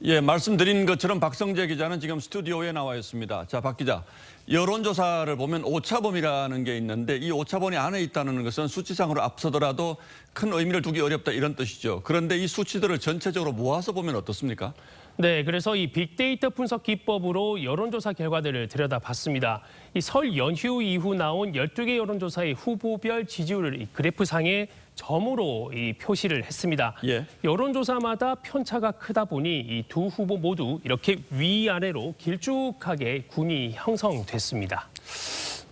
예, 말씀드린 것처럼 박성재 기자는 지금 스튜디오에 나와 있습니다. 자, 박 기자, 여론조사를 보면 오차범위라는 게 있는데 이 오차범위 안에 있다는 것은 수치상으로 앞서더라도 큰 의미를 두기 어렵다 이런 뜻이죠. 그런데 이 수치들을 전체적으로 모아서 보면 어떻습니까? 네, 그래서 이 빅데이터 분석 기법으로 여론조사 결과들을 들여다봤습니다. 이 설 연휴 이후 나온 12개 여론조사의 후보별 지지율을 이 그래프상에 점으로 이 표시를 했습니다. 예. 여론조사마다 편차가 크다 보니 이 두 후보 모두 이렇게 위아래로 길쭉하게 군이 형성됐습니다.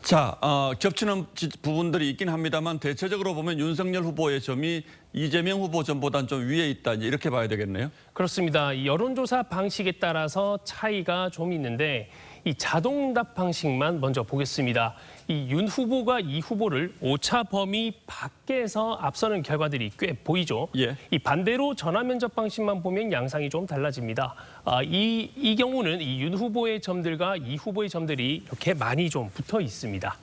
자, 겹치는 부분들이 있긴 합니다만 대체적으로 보면 윤석열 후보의 점이 이재명 후보 점보다는 좀 위에 있다 이렇게 봐야 되겠네요. 그렇습니다. 이 여론조사 방식에 따라서 차이가 좀 있는데 이 자동응답 방식만 먼저 보겠습니다. 이 윤 후보가 이 후보를 오차 범위 밖에서 앞서는 결과들이 꽤 보이죠. 예. 이 반대로 전화 면접 방식만 보면 양상이 좀 달라집니다. 이 경우는 이 윤 후보의 점들과 이 후보의 점들이 이렇게 많이 좀 붙어 있습니다.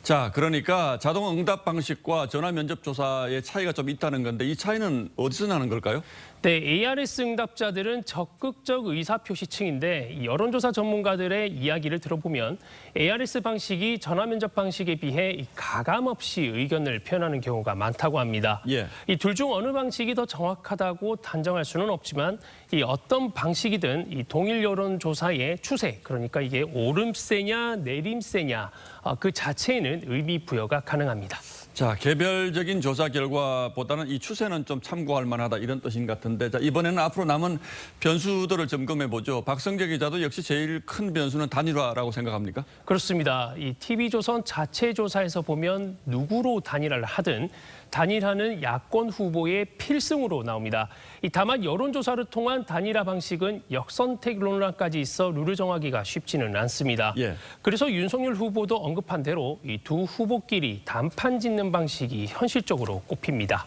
자, 그러니까 자동응답 방식과 전화 면접 조사의 차이가 좀 있다는 건데 이 차이는 어디서 나는 걸까요? 네, ARS 응답자들은 적극적 의사표시층인데 이 여론조사 전문가들의 이야기를 들어보면 ARS 방식이 전화 면접 방식에 비해 가감 없이 의견을 표현하는 경우가 많다고 합니다. 예. 이 둘 중 어느 방식이 더 정확하다고 단정할 수는 없지만 이 어떤 방식이든 이 동일 여론조사의 추세, 그러니까 이게 오름세냐 내림세냐 그 자체에는 의미 부여가 가능합니다. 자, 개별적인 조사 결과보다는 이 추세는 좀 참고할 만하다 이런 뜻인 것 같은데 자, 이번에는 앞으로 남은 변수들을 점검해 보죠. 박성재 기자도 역시 제일 큰 변수는 단일화라고 생각합니까? 그렇습니다. 이 TV조선 자체 조사에서 보면 누구로 단일화를 하든 단일화는 야권 후보의 필승으로 나옵니다. 다만 여론조사를 통한 단일화 방식은 역선택 논란까지 있어 룰을 정하기가 쉽지는 않습니다. 예. 그래서 윤석열 후보도 언급한 대로 이 두 후보끼리 단판 짓는 방식이 현실적으로 꼽힙니다.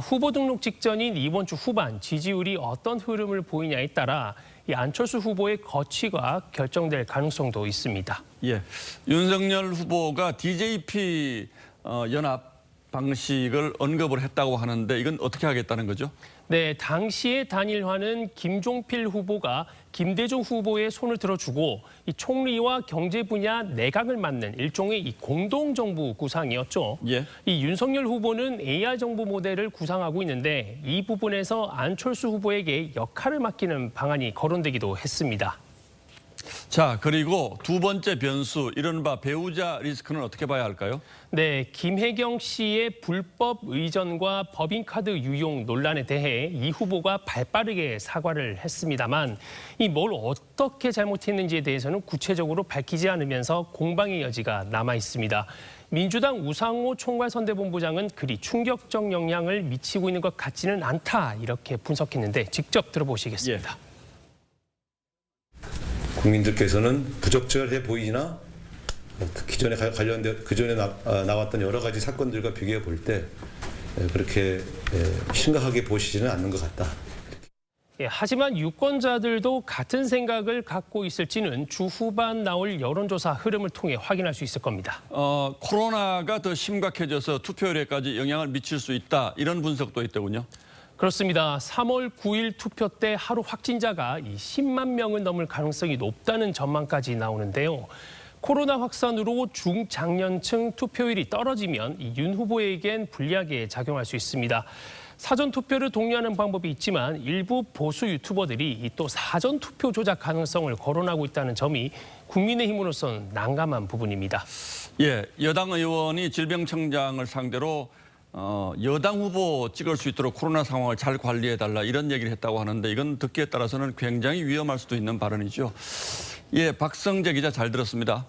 후보 등록 직전인 이번 주 후반 지지율이 어떤 흐름을 보이냐에 따라 이 안철수 후보의 거취가 결정될 가능성도 있습니다. 예, 윤석열 후보가 DJP 연합 방식을 언급을 했다고 하는데 이건 어떻게 하겠다는 거죠? 네, 당시의 단일화는 김종필 후보가 김대중 후보의 손을 들어주고 이 총리와 경제 분야 내각을 맡는 일종의 이 공동정부 구상이었죠. 예. 이 윤석열 후보는 AR 정부 모델을 구상하고 있는데 이 부분에서 안철수 후보에게 역할을 맡기는 방안이 거론되기도 했습니다. 자, 그리고 두 번째 변수, 이른바 배우자 리스크는 어떻게 봐야 할까요? 네, 김혜경 씨의 불법 의전과 법인카드 유용 논란에 대해 이 후보가 발빠르게 사과를 했습니다만 뭘 어떻게 잘못했는지에 대해서는 구체적으로 밝히지 않으면서 공방의 여지가 남아 있습니다. 민주당 우상호 총괄선대본부장은 그리 충격적 영향을 미치고 있는 것 같지는 않다 이렇게 분석했는데 직접 들어보시겠습니다. 예. 국민들께서는 부적절해 보이나 기존에 관련된 그전에 나왔던 여러 가지 사건들과 비교해 볼 때 그렇게 심각하게 보시지는 않는 것 같다. 하지만 유권자들도 같은 생각을 갖고 있을지는 주 후반 나올 여론조사 흐름을 통해 확인할 수 있을 겁니다. 코로나가 더 심각해져서 투표율에까지 영향을 미칠 수 있다 이런 분석도 있더군요. 그렇습니다. 3월 9일 투표 때 하루 확진자가 10만 명을 넘을 가능성이 높다는 전망까지 나오는데요. 코로나 확산으로 중장년층 투표율이 떨어지면 윤 후보에겐 불리하게 작용할 수 있습니다. 사전 투표를 독려하는 방법이 있지만 일부 보수 유튜버들이 또 사전 투표 조작 가능성을 거론하고 있다는 점이 국민의힘으로서는 난감한 부분입니다. 예, 여당 의원이 질병청장을 상대로 여당 후보 찍을 수 있도록 코로나 상황을 잘 관리해달라 이런 얘기를 했다고 하는데 이건 듣기에 따라서는 굉장히 위험할 수도 있는 발언이죠. 예, 박성재 기자 잘 들었습니다.